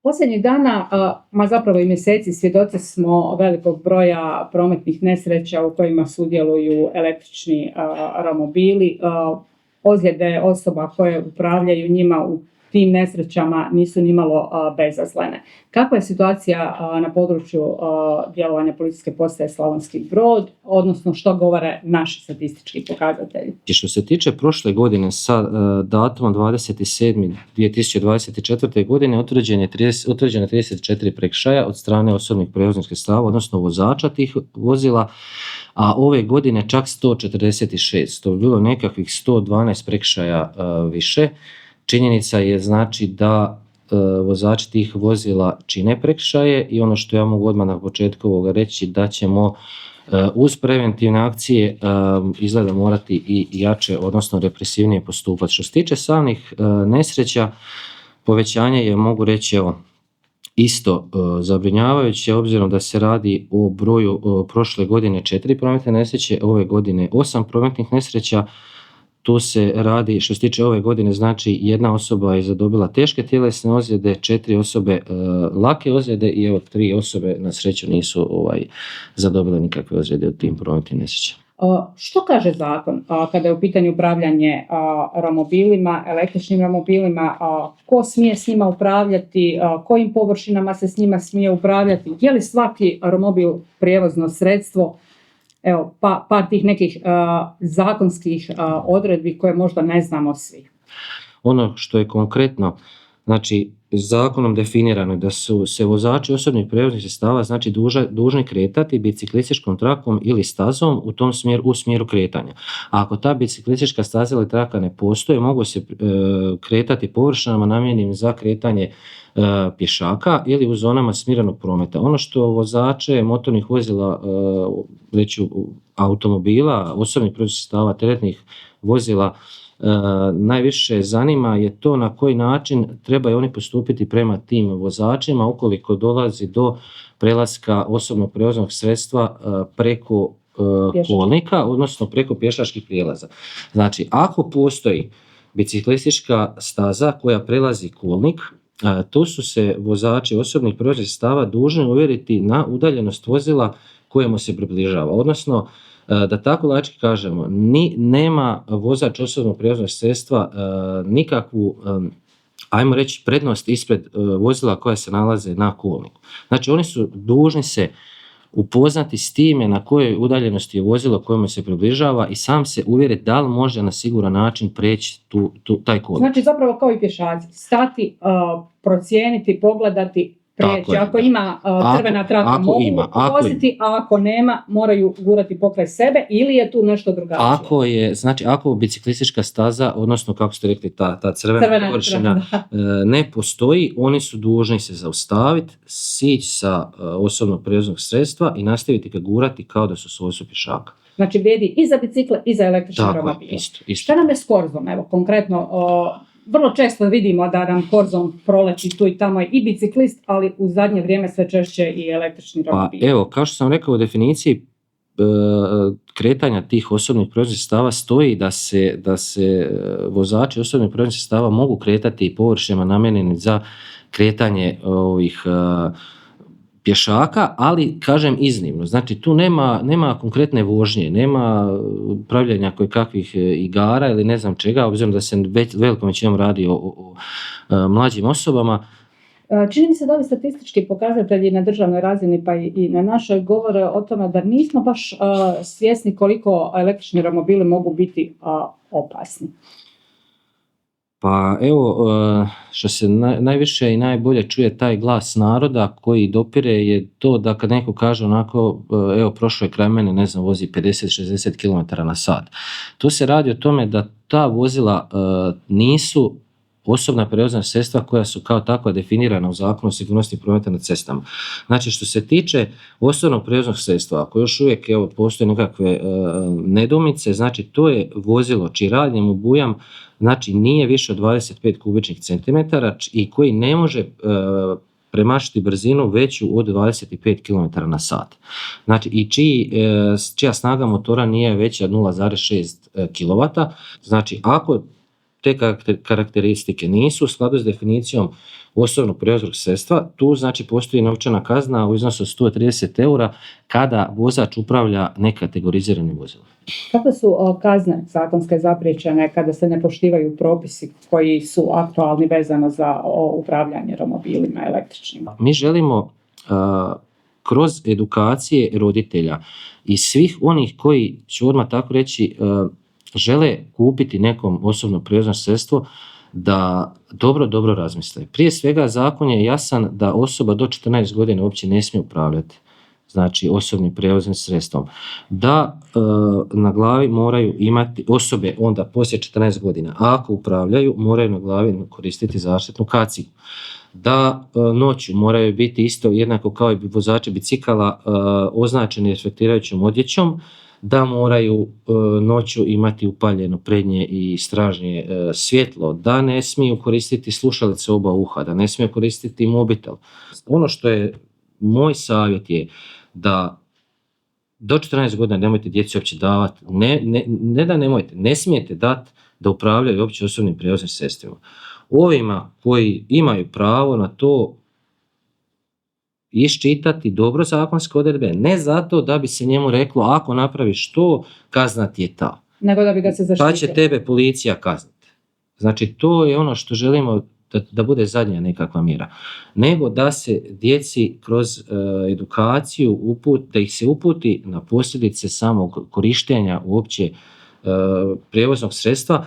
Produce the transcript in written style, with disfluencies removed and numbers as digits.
Posljednjih dana, zapravo i mjeseci, svjedoci smo velikog broja prometnih nesreća u kojima sudjeluju električni romobili. Ozljede osoba koje upravljaju njima u tim nesrećama nisu nimalo bezazlene. Kakva je situacija na području djelovanja policijske postaje Slavonski Brod, odnosno što govore naši statistički pokazatelji? I što se tiče prošle godine sa datumom 27.2024. godine utvrđeno je 34 prekršaja od strane osobnih prijevoznih sredstava, odnosno vozača tih vozila, a ove godine čak 146. To bi bilo nekakvih 112 prekršaja više. Činjenica je znači da vozači tih vozila čine prekršaje i ono što ja mogu odmah na početku ovoga reći da ćemo uz preventivne akcije izgleda morati i jače, odnosno represivnije postupati. Što se tiče samih nesreća, povećanje je, mogu reći, isto zabrinjavajuće, obzirom da se radi o broju prošle godine 4 prometne nesreće, ove godine 8 prometnih nesreća. Tu se radi, što se tiče ove godine, znači jedna osoba je zadobila teške tjelesne ozljede, 4 osobe lake ozljede i 3 osobe na sreću nisu zadobile nikakve ozljede od tim prometnim nesrećama. Što kaže zakon kada je u pitanju upravljanje romobilima, električnim romobilima, ko smije s njima upravljati, kojim površinama se s njima smije upravljati, je li svaki romobil prijevozno sredstvo? Evo, par tih nekih zakonskih odredbi koje možda ne znamo svi. Ono što je konkretno, znači zakonom definirano da su se vozači osobnih prijevoznih sredstava znači dužni kretati biciklističkom trakom ili stazom u tom smjeru, u smjeru kretanja. A ako ta biciklistička staza ili traka ne postoji, mogu se kretati površinama namijenjenim za kretanje pješaka ili u zonama smirenog prometa. Ono što vozače motornih vozila, reći automobila, osobnih prijevoznih sredstava, teretnih vozila najviše zanima je to na koji način trebaju oni postupiti prema tim vozačima ukoliko dolazi do prelaska osobnog prijevoznog sredstva preko kolnika, odnosno preko pješačkih prijelaza. Znači, ako postoji biciklistička staza koja prelazi kolnik, tu su se vozači osobnih prijevoznih sredstava dužni uvjeriti na udaljenost vozila kojemu se približava, odnosno da tako lački kažemo, nema vozač osobnog prijevoznog sredstva nikakvu, ajmo reći, prednost ispred vozila koja se nalaze na kolniku. Znači, oni su dužni se upoznati s time na kojoj udaljenosti je vozilo kojemu se približava i sam se uvjeriti da li može na siguran način preći taj kolnik. Znači, zapravo kao i pješaci, stati, procijeniti, pogledati, prijeći. Ako ima crvena traka mogu voziti, a ako nema moraju gurati pokraj sebe, ili je tu nešto drugačije? Ako biciklistička staza, odnosno kako ste rekli ta crvena površina ne postoji, oni su dužni se zaustaviti, sići sa osobnog prijevoznog sredstva i nastaviti ga gurati kao da su svojstvo pješaka. Znači vrijedi i za bicikle i za električne romobile. Isto. Šta nam je s korzom? Evo, konkretno, vrlo često vidimo da nam korzom proleti tu i tamo i biciklist, ali u zadnje vrijeme sve češće i električni romobil. Pa evo, kao što sam rekao u definiciji kretanja tih osobnih prijevoznih sredstava stoji da se vozači osobnih prijevoznih sredstava mogu kretati površinama namijenjenim za kretanje ovih pješaka, ali kažem iznimno. Znači tu nema konkretne vožnje, nema upravljanja kojekakvih igara ili ne znam čega, obzirom da se velikom većinom radi o mlađim osobama. Čini mi se da ovi statistički pokazatelji na državnoj razini pa i na našoj govore o tome da nismo baš svjesni koliko električni romobili mogu biti opasni. Pa evo, što se najviše i najbolje čuje taj glas naroda koji dopire je to da kad neko kaže onako, evo prošlo je kraj mene, ne znam, vozi 50-60 km/h. Tu se radi o tome da ta vozila nisu osobna prijevozna sredstva koja su kao takva definirana u Zakonu o sigurnosti prometa na cestama. Znači, što se tiče osobnog prijevoznog sredstva, ako još uvijek postoje nekakve nedoumice, znači to je vozilo čiji radnjem obujam znači nije više od 25 kubičnih centimetara i koji ne može premašiti brzinu veću od 25 km/h. Znači i čija snaga motora nije veća od 0,6 kW. Znači ako te karakteristike nisu u skladu s definicijom osobnog prijevoznog sredstva, tu znači postoji novčana kazna u iznosu od 130 eura kada vozač upravlja nekategoriziranim vozilom. Kakve su kazne zakonske zapriječene kada se ne poštivaju propisi koji su aktualni vezano za upravljanje romobilima električnim? Mi želimo kroz edukacije roditelja i svih onih koji, ću odmah tako reći, žele kupiti nekom osobno prijevozno sredstvo da dobro razmisle. Prije svega zakon je jasan da osoba do 14 godina uopće ne smije upravljati, znači osobnim prijevoznim sredstvom. Da na glavi moraju imati osobe onda poslije 14 godina, a ako upravljaju moraju na glavi koristiti zaštitnu kacigu. Da noću moraju biti isto jednako kao i vozači bicikala označeni reflektirajućom odjećom, da moraju noću imati upaljeno prednje i stražnje svjetlo, da ne smiju koristiti slušalice oba uha, da ne smiju koristiti mobitel. Ono što je moj savjet je da do 14 godina nemojte djeci uopće davati, ne smijete dati da upravljaju uopće osobnim prijevoznim sredstvima. Ovima koji imaju pravo na to iščitati dobro zakonske odredbe, ne zato da bi se njemu reklo ako napraviš to, kazna ti je ta. Nego da bi ga se zaštitilo. Pa će tebe policija kazniti. Znači to je ono što želimo da bude zadnja nekakva mjera. Nego da se djeci kroz edukaciju da ih se uputi na posljedice samog korištenja uopće prijevoznog sredstva,